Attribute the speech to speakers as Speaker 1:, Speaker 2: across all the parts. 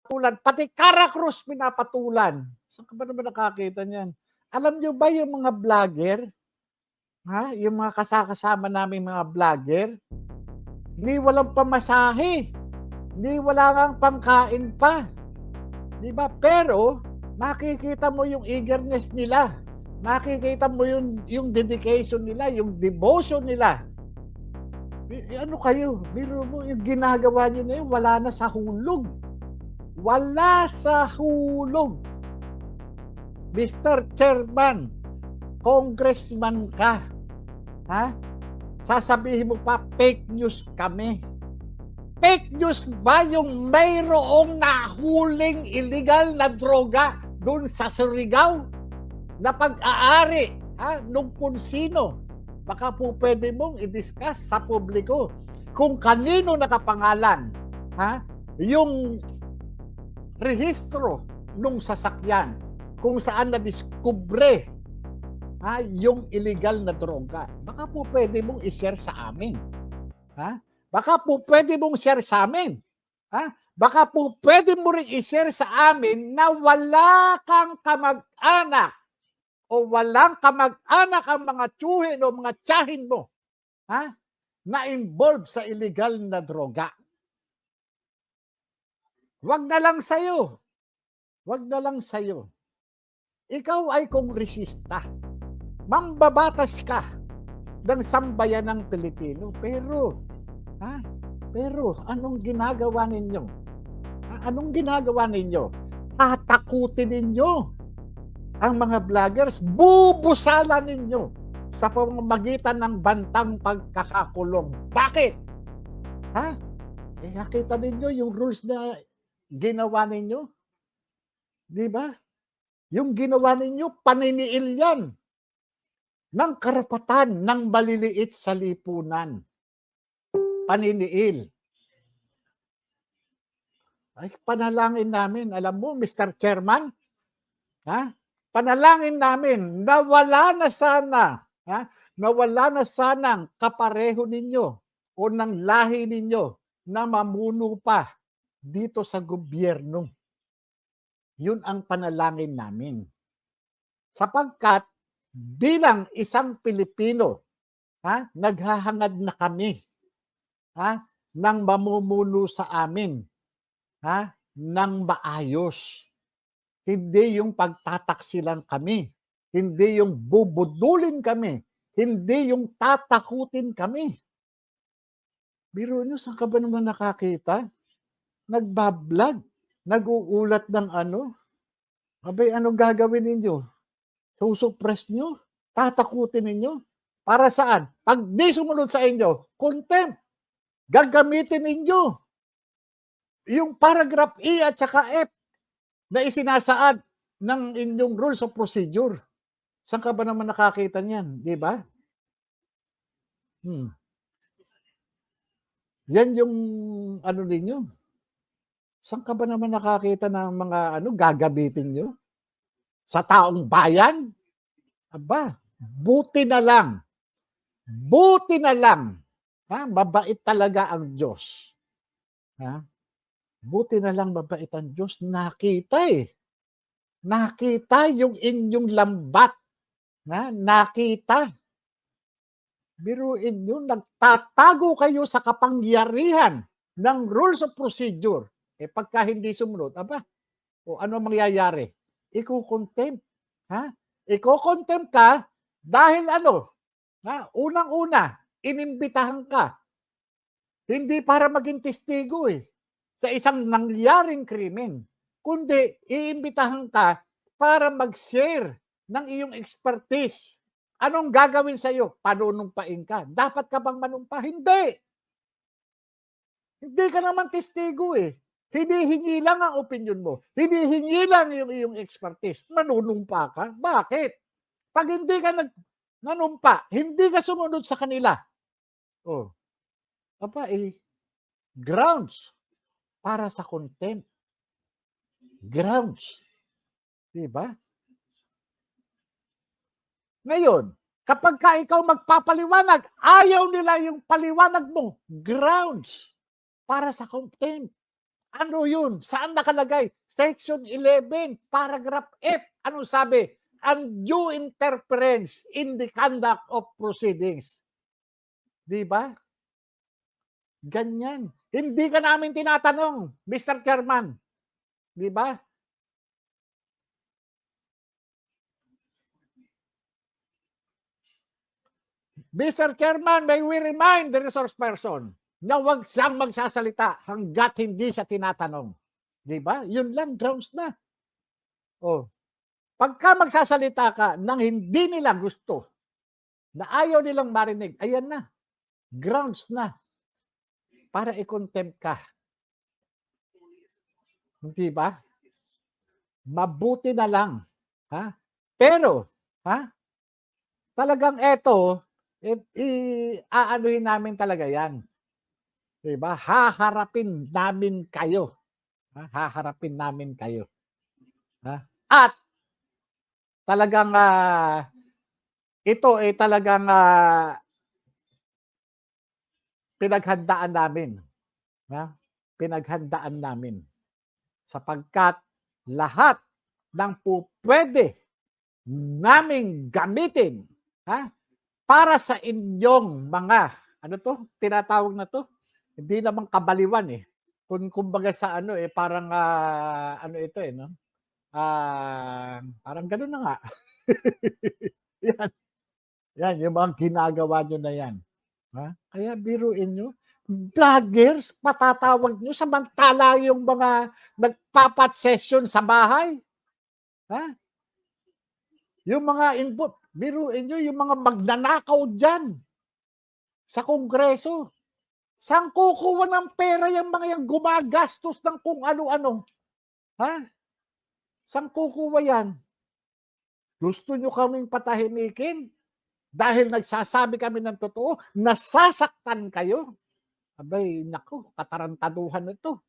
Speaker 1: pinapatulan, pati Caracruz pinapatulan. Saan ka ba naman nakakita niyan? Alam niyo ba yung mga vlogger, yung mga kasama namin mga vlogger, hindi walang pamasahe, hindi wala ngang pangkain pa. Di ba? Pero, makikita mo yung eagerness nila. Makikita mo yung dedication nila, yung devotion nila. Ano kayo? Biro mo, yung ginagawa nyo na yun, wala na sa hulog. Wala sa hulog. Mr. Chairman, congressman ka. Sasabihin mo pa, fake news kami. Fake news ba yung mayroong nahuling illegal na droga doon sa Surigao na pag-aari nung kung sino? Baka po pwede mong i-discuss sa publiko kung kanino nakapangalan yung rehistro nung sasakyan, kung saan na-discover yung illegal na droga. Baka po pwede mong i-share sa amin. Baka po pwede mong share sa amin. Baka po pwede mo rin i-share sa amin na wala kang kamag-anak o walang kamag-anak ang mga tsuhin o mga tiyahin mo na involved sa illegal na droga. Wag na lang sa'yo. Wag na lang sa'yo. Ikaw ay kongresista. Mambabatas ka ng sambayan ng Pilipino. Pero anong ginagawa ninyo? Anong ginagawa ninyo? Tatakutin ninyo ang mga vloggers, bubusalan ninyo sa pamamagitan ng bantang pagkakakulong. Bakit? Nakita ninyo yung rules na ginawa ninyo? Di ba? Yung ginawa ninyo, paniniil yan ng karapatan ng maliliit sa lipunan. Paniniil. Ay, panalangin namin. Alam mo, Mr. Chairman, panalangin namin na wala na sana, na wala na sanang kapareho ninyo o ng lahi ninyo na mamuno pa dito sa gobyerno. Yun ang panalangin namin. Sapagkat bilang isang Pilipino, naghahangad na kami ng mamumuno sa amin ng maayos. Hindi yung pagtataksilan kami, hindi yung bubudulin kami, hindi yung tatakutin kami. Biro nyo, saan ka ba naman nakakita? Nagbablog, nag-uulat ng ano? Abay, anong gagawin ninyo? Susuppress nyo? Tatakutin ninyo? Para saan? Pag di sumunod sa inyo, contempt. Gagamitin ninyo yung paragraph E at saka F na isinasaad ng inyong rules of procedure. Saan ka ba naman nakakita niyan? Di ba? Yan yung ano ninyo. Saan ka ba naman nakakita ng mga gagabitin nyo? Sa taong bayan? Aba, buti na lang. Buti na lang. Mabait talaga ang Diyos. Buti na lang mabait ang Diyos. Nakita Nakita yung inyong lambat. Nakita. Biruin nyo, nagtatago kayo sa kapangyarihan ng rules of procedure. Pagka hindi sumunod, ano mangyayari? Iko-contempt. Iko-contempt ka dahil unang-una, inimbitahan ka. Hindi para maging testigo sa isang nangyaring krimen, kundi iimbitahan ka para mag-share ng iyong expertise. Anong gagawin sa iyo? Panunumpain ka. Dapat ka bang manumpa? Hindi. Hindi ka naman testigo Hinihingi lang ang opinion mo. Hinihingi lang yung iyong expertise. Manunumpa ka? Bakit? Pag hindi ka nanumpa, hindi ka sumunod sa kanila. Grounds para sa contempt. Grounds. Diba? Ngayon, kapag ka ikaw magpapaliwanag, ayaw nila yung paliwanag mo. Grounds para sa contempt. Ano yun? Saan nakalagay? Section 11, paragraph F. Anong sabi? Undue interference in the conduct of proceedings. Di ba? Ganyan. Hindi ka namin tinatanong, Mr. Chairman. Di ba? Mr. Chairman, may we remind the resource person na huwag siyang magsasalita hanggat hindi siya tinatanong. Di ba? Yun lang, grounds na. Oh. Pagka magsasalita ka nang hindi nila gusto, na ayaw nilang marinig, ayan na. Grounds na para i-contempt ka. Hindi ba? Mabuti na lang. Ha? Pero, ha? Talagang eto, aanuhin namin talaga yan. Diba? Haharapin namin kayo. Haharapin namin kayo. At talagang ito ay talagang pinaghandaan namin. Pinaghandaan namin. Sapagkat lahat ng pwede naming gamitin para sa inyong mga, ano to, tinatawag na to, hindi naman kabaliwan eh. Kumbaga sa ano eh, parang ano ito eh, no? Parang gano'n na nga. yan, yung mga ginagawa nyo na yan. Kaya biruin nyo, vloggers, patatawag nyo, samantala yung mga nagpapat session sa bahay. Yung mga input, biruin nyo, yung mga magnanakaw dyan sa Kongreso. Saan kukuha ng pera yung mga yung gumagastos ng kung ano-ano? Saan kukuha yan? Gusto nyo kaming patahimikin? Dahil nagsasabi kami ng totoo, nasasaktan kayo? Abay, naku, katarantaduhan ito.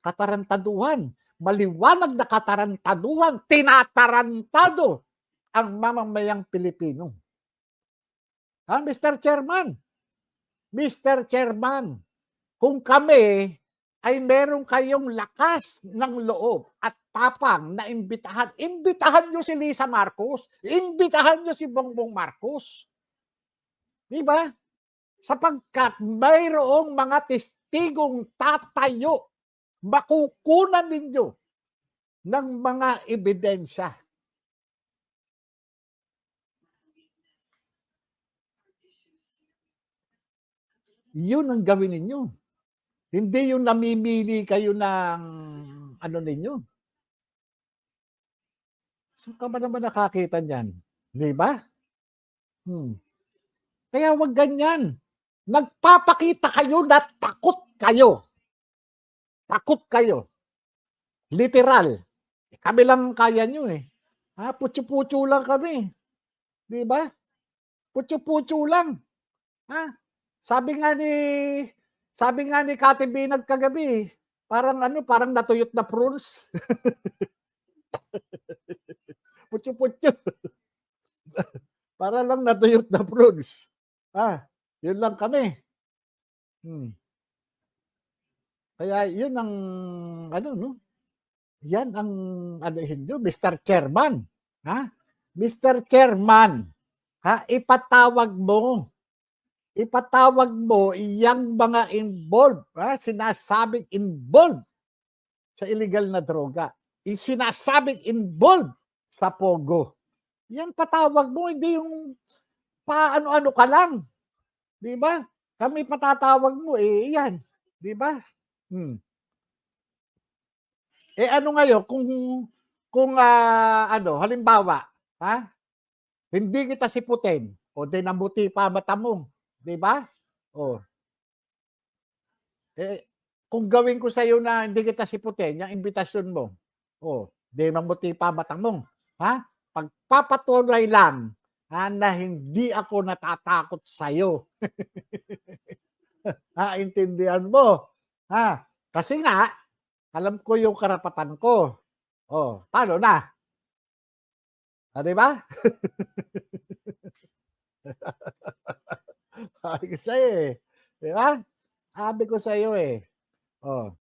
Speaker 1: Katarantaduhan. Maliwanag na katarantaduhan. Tinatarantado ang mamamayang Pilipino. Mr. Chairman, Mr. Chairman, kung kami ay meron kayong lakas ng loob at tapang na imbitahan nyo si Lisa Marcos, imbitahan nyo si Bongbong Marcos. Di ba? Sapagkat mayroong mga testigong tatayo, makukunan ninyo ng mga ebidensya. Yun ang gawin ninyo. Hindi yung namimili kayo ng ano ninyo. Saan ka ba naman nakakita niyan? Di ba? Kaya wag ganyan. Nagpapakita kayo na takot kayo. Takot kayo. Literal. Kami lang kaya nyo eh. Putyo-putyo lang kami. Di ba? Putyo-putyo lang. Sabi nga ni Kati Binag kagabi, parang natuyot na prunes. Putyo-putyo. Para lang natuyot na prunes. Yun lang kami. Kaya yun ang yan ang Mr. Chairman. Mr. Chairman, ipatawag mo iyang mga involved, sinasabing involved sa illegal na droga, sinasabing involved sa Pogo. Yan patawag mo, hindi yung paano-ano ka lang. Di ba? Kami patatawag mo, yan. Di ba? Ano ngayon, kung halimbawa, hindi kita siputin, o di namuti pa mata mo, di ba? Kung gawin ko sa iyo na hindi kita siputin, yung imbitasyon mo, di mamuti pa mata mo, pagpapatuloy lang na hindi ako natatakot sa iyo. Intindihan mo? Kasi nga, alam ko yung karapatan ko. Paano na? Di ba? Sabi ko sa'yo eh. Di ba? Sabi ko sa'yo eh.